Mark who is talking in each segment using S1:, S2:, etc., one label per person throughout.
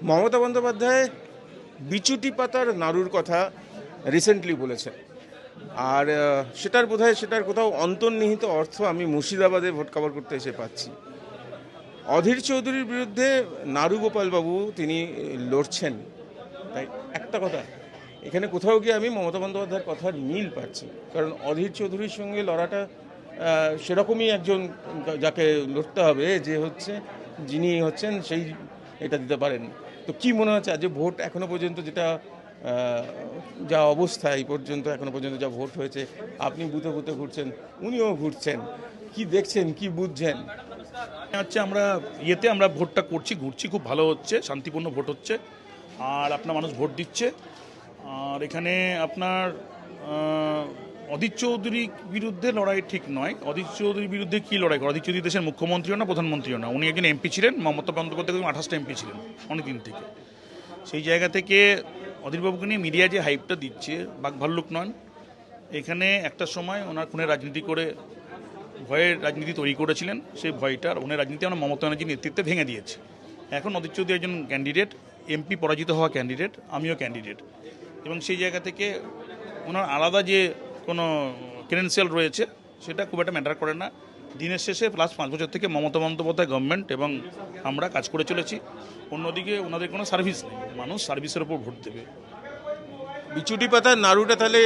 S1: মমতা বন্দ্যোপাধ্যায় বিচুটি পাতার নাড়ুর কথা রিসেন্টলি বলেছেন, আর সেটার কোথাও অন্তর্নিহিত অর্থ আমি মুর্শিদাবাদে ভোট কভার করতে এসে পাচ্ছি। অধীর চৌধুরীর বিরুদ্ধে নারুগোপাল বাবু তিনি লড়ছেন, তাই একটা কথা এখানে কোথাও গিয়ে আমি মমতা বন্দ্যোপাধ্যায়ের কথার মিল পাচ্ছি, কারণ অধীর চৌধুরীর সঙ্গে লড়াটা সেরকমই একজন যাকে লড়তে হবে যিনি হচ্ছেন সেই এটা দিতে পারেন। তো কি মনে হচ্ছে আজ যে ভোট এখনো পর্যন্ত যা অবস্থা এই পর্যন্ত এখনো পর্যন্ত যা ভোট হয়েছে, আপনি বুথে বুথে ঘুরছেন, উনিও ঘুরছেন, কি দেখছেন, কি বুঝছেন?
S2: আমরা ভোটটা ঘুরছি, খুব ভালো হচ্ছে, শান্তিপূর্ণ ভোট হচ্ছে, আর আপনার মানুষ ভোট দিচ্ছে। আর এখানে আপনার অধীর চৌধুরীর বিরুদ্ধে লড়াই ঠিক নয়। অধীর চৌধুরীর বিরুদ্ধে কী লড়াই করে? অধীর চৌধুরী দেশের মুখ্যমন্ত্রীও না, প্রধানমন্ত্রীও না, উনি একজন এমপি ছিলেন। মমতা বন্দ্যোপাধ্যায় 28টা এমপি ছিলেন অনেকদিন থেকে। সেই জায়গা থেকে অধীরবাবুকে নিয়ে মিডিয়া যে হাইপটা দিচ্ছে, বাকভাল্লুক নন। এখানে একটা সময় ওনার খুনের রাজনীতি করে ভয়ের রাজনীতি তৈরি করেছিলেন, সেই ভয়টার ওনার রাজনীতি আমরা মমতা ব্যানার্জির নেতৃত্বে ভেঙে দিয়েছি। এখন অধীর চৌধুরী একজন ক্যান্ডিডেট, এমপি পরাজিত হওয়া ক্যান্ডিডেট, আমিও ক্যান্ডিডেট, এবং সেই জায়গা থেকে ওনার আলাদা যে কোনো ক্রেডেনশিয়াল রয়েছে সেটা খুব একটা ম্যাটার করে না। দিনের শেষে লাস্ট 5 বছর থেকে মমতা বন্দ্যোপাধ্যায় গভর্নমেন্ট এবং আমরা কাজ করে চলেছি। অন্যদিকে ওনাদের কোনো সার্ভিস নেই, মানুষ সার্ভিসের উপর ভোট দেবে।
S1: বিচুটি পাতার নাড়ুটা তাহলে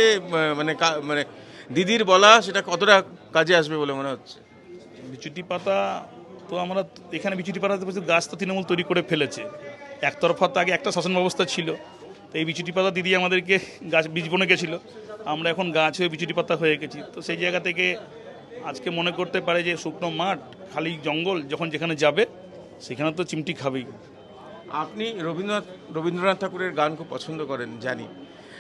S1: মানে দিদির বলা সেটা কতটা কাজে আসবে বলে মনে হচ্ছে?
S2: বিচুটি পাতা তো আমরা এখানে বিচুটি পাতাতে গাছ তো তৃণমূল তৈরি করে ফেলেছে। একতরফা তো আগে একটা শাসন ব্যবস্থা ছিল, তো এই বিচুটি পাতা দিদি আমাদেরকে গাছ বীজ বনে গেছিলো, আমরা এখন গাছ হয়ে বিচুটি পাতা হয়ে গেছি। তো সেই জায়গা থেকে আজকে মনে করতে পারে যে শুকনো মাঠ, খালি জঙ্গল, যখন যেখানে যাবে সেখানে তো চিমটি খাবেই।
S1: আপনি রবীন্দ্রনাথ ঠাকুরের গান খুব পছন্দ করেন জানি,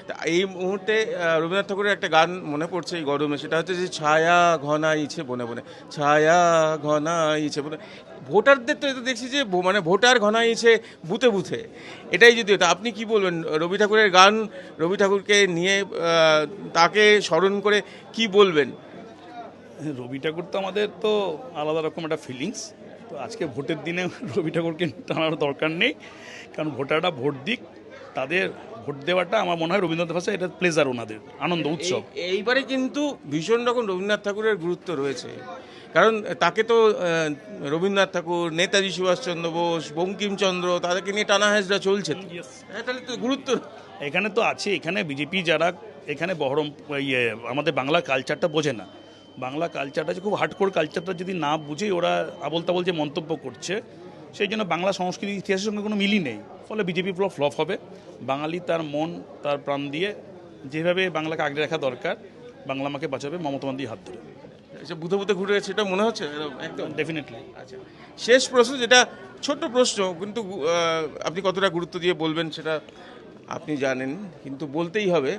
S1: তা এই মুহূর্তে রবীন্দ্রনাথ ঠাকুরের একটা গান মনে পড়ছে এই গরমে, সেটা হচ্ছে যে ছায়া ঘনাইছে বনে বনে, ছায়া ঘনাইছে বনে। ভোটারদের তো এটা দেখছি যে মানে ভোটার ঘনাইছে বুথে বুথে, এটাই যদি হতো। আপনি কি বলবেন রবি ঠাকুরের গান, রবি ঠাকুরকে নিয়ে তাকে স্মরণ করে কি বলবেন?
S2: রবি ঠাকুর তো আমাদের তো আলাদা রকম একটা ফিলিংস। তো আজকে ভোটের দিনে রবি ঠাকুরকে টানার দরকার নেই, কারণ ভোটাররা ভোট দিক, তাদের ভোট দেওয়াটা আমার মনে হয় রবীন্দ্রনাথ ভাষা এটা প্লেজার, ওনাদের আনন্দ উৎসব।
S1: এইবারে কিন্তু ভীষণ রকম রবীন্দ্রনাথ ঠাকুরের গুরুত্ব রয়েছে, কারণ তাকে তো রবীন্দ্রনাথ ঠাকুর, নেতাজি সুভাষচন্দ্র বোস, বঙ্কিমচন্দ্র, তাদেরকে নিয়ে টানা হেঁচড়া চলছে। তাহলে তো গুরুত্ব
S2: এখানে তো আছে। এখানে বিজেপি যারা এখানে আমাদের বাংলা কালচারটা বোঝে না, বাংলা কালচারটা যে খুব হার্ডকোর কালচারটা যদি না বুঝেই ওরা আবল তাবল যে মন্তব্য করছে, সেই জন্য বাংলা সংস্কৃতি ইতিহাসের সঙ্গে কোনো মিলই নেই। ফলে বিজেপি পুরো ফ্লপ হবে। বাঙালি তার মন তার প্রাণ দিয়ে যেভাবে বাংলাকে আগলে রাখা দরকার, বাংলা মাকে বাঁচাবে মমতা বন্দ্যোপাধ্যায়ের হাত ধরে।
S1: বুথে বুথে ঘুরে সেটা মনে হচ্ছে একদম
S2: ডেফিনেটলি।
S1: আচ্ছা, শেষ প্রশ্ন, যেটা ছোট্ট প্রশ্ন, কিন্তু আপনি কতটা গুরুত্ব দিয়ে বলবেন সেটা আপনি জানেন, কিন্তু বলতেই হবে।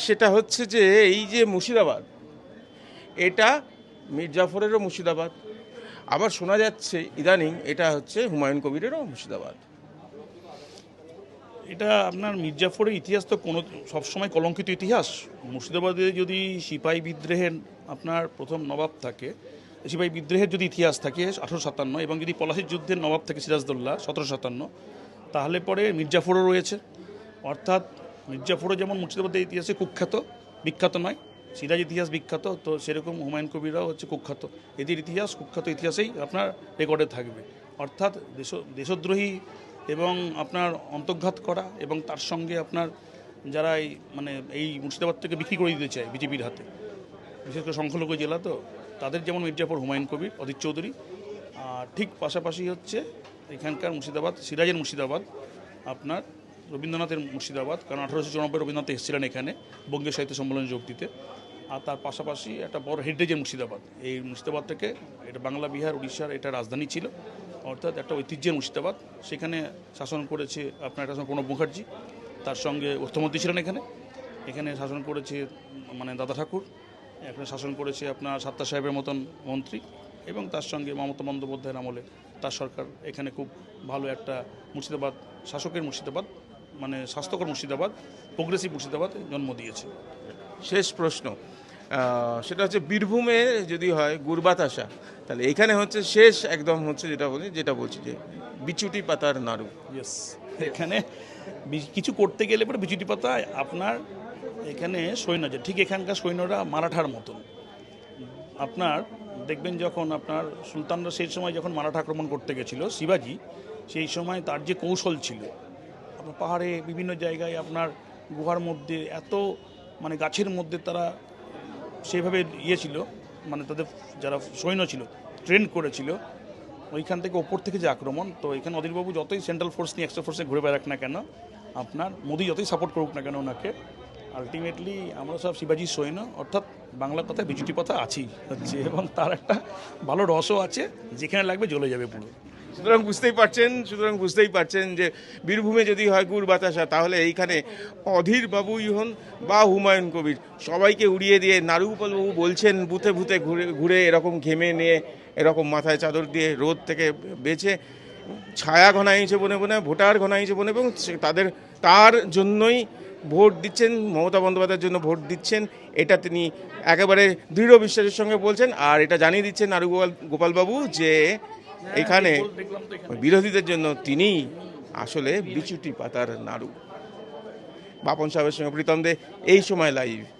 S1: সেটা হচ্ছে যে এই যে মুর্শিদাবাদ, এটা মীর জাফরেরও মুর্শিদাবাদ, আবার শোনা যাচ্ছে ইদানিং এটা হচ্ছে হুমায়ুন কবিরেরও মুর্শিদাবাদ।
S2: এটা আপনার মির্জাফরের ইতিহাস তো সবসময় কলঙ্কিত ইতিহাস। মুর্শিদাবাদে যদি সিপাহী বিদ্রোহের আপনার প্রথম নবাব থাকে, সিপাহী বিদ্রোহের যদি ইতিহাস থাকে 1857, এবং যদি পলাশির যুদ্ধের নবাব থাকে সিরাজদৌল্লা 1757, তাহলে পরে মির্জাফরও রয়েছে। অর্থাৎ মির্জাফরও যেমন মুর্শিদাবাদের ইতিহাসে কুখ্যাত, বিখ্যাত নয়, সিরাজ ইতিহাস বিখ্যাত, তো সেরকম হুমায়ুন কবিররাও হচ্ছে কুখ্যাত। এদের ইতিহাস কুখ্যাত ইতিহাসেই আপনার রেকর্ডে থাকবে। অর্থাৎ দেশদ্রোহী এবং আপনার অন্তর্ঘাত করা, এবং তার সঙ্গে আপনার যারা এই মুর্শিদাবাদ থেকে বিক্রি করে দিতে চায় বিজেপির হাতে, বিশেষ করে সংখ্যালঘু জেলা, তো তাদের যেমন মির্জাফর, হুমায়ুন কবির, অধীর চৌধুরী। আর ঠিক পাশাপাশি হচ্ছে এখানকার মুর্শিদাবাদ, সিরাজের মুর্শিদাবাদ, আপনার রবীন্দ্রনাথের মুর্শিদাবাদ, কারণ 1894 রবীন্দ্রনাথ এসেছিলেন এখানে বঙ্গীয় সাহিত্য সম্মেলনে যোগ দিতে। আর তার পাশাপাশি একটা বড় হেরিটেজের মুর্শিদাবাদ, এই মুর্শিদাবাদ থেকে এটা বাংলা, বিহার, উড়িষ্যার এটা রাজধানী ছিল, অর্থাৎ একটা ঐতিহ্যের মুর্শিদাবাদ। সেখানে শাসন করেছে আপনার একটা সময় প্রণব মুখার্জি, তার সঙ্গে অর্থমন্ত্রী ছিলেন এখানে। এখানে শাসন করেছে দাদা ঠাকুর, এখানে শাসন করেছে আপনার সাত্তার সাহেবের মতন মন্ত্রী, এবং তার সঙ্গে মমতা বন্দ্যোপাধ্যায়ের আমলে তার সরকার এখানে খুব ভালো একটা মুর্শিদাবাদ, শাসকের মুর্শিদাবাদ, স্বাস্থ্যকর মুর্শিদাবাদ, প্রোগ্রেসিভ মুর্শিদাবাদ জন্ম দিয়েছে।
S1: শেষ প্রশ্ন, সেটা হচ্ছে বীরভূমে যদি হয় গুড় বাতাসা, তাহলে এখানে হচ্ছে শেষ একদম হচ্ছে যেটা বলছি যে বিচুটি পাতার নাড়ু।
S2: ইয়েস, এখানে কিছু করতে গেলে পরে বিচুটি পাতা আপনার এখানে সৈন্য, যে ঠিক এখানকার সৈন্যরা মারাঠার মতন। আপনার দেখবেন যখন আপনার সুলতানরা সেই সময় যখন মারাঠা আক্রমণ করতে গেছিল শিবাজি, সেই সময় তার যে কৌশল ছিল, আপনার পাহাড়ে বিভিন্ন জায়গায় আপনার গুহার মধ্যে এত মানে গাছের মধ্যে তারা সেইভাবে ছিল, মানে তাদের যারা সৈন্য ছিল ট্রেন করেছিল, ওইখান থেকে ওপর থেকে যে আক্রমণ। তো এখানে অধীরবাবু যতই সেন্ট্রাল ফোর্স নিয়ে এক্সট্রা ফোর্সে ঘুরে বেড়াক না কেন, আপনার মোদি যতই সাপোর্ট করুক না কেন ওনাকে, আলটিমেটলি আমরা সব শিবাজির সৈন্য, অর্থাৎ বাংলা কথায় বিচুটি কথা আছেই হচ্ছে, এবং তার একটা ভালো রসও আছে, যেখানে লাগবে জ্বলে যাবে পুরো।
S1: সুতরাং বুঝতেই পারছেন যে বীরভূমে যদি হয় গুড় বাতাসা, তাহলে এইখানে অধীর বাবুই হন বা হুমায়ুন কবির, সবাইকে উড়িয়ে দিয়ে নারুগোপাল বাবু বলছেন বুথে বুথে ঘুরে ঘুরে এরকম ঘেমে নিয়ে, এরকম মাথায় চাদর দিয়ে রোদ থেকে বেঁচে ছায়া ঘনাইছে বনে বনে, ভোটার ঘনাইছে বনে, এবং তার জন্যই ভোট দিচ্ছেন, মমতা বন্দ্যোপাধ্যায়ের জন্য ভোট দিচ্ছেন, এটা তিনি একেবারে দৃঢ় বিশ্বাসের সঙ্গে বলছেন। আর এটা জানিয়ে দিচ্ছেন গোপালবাবু যে এখানে বিরোধীদের জন্য তিনি আসলে বিচুটি পাতার নাড়ু। বাপন সাহেবের সঙ্গে প্রীতম দে, এই সময় লাইভ।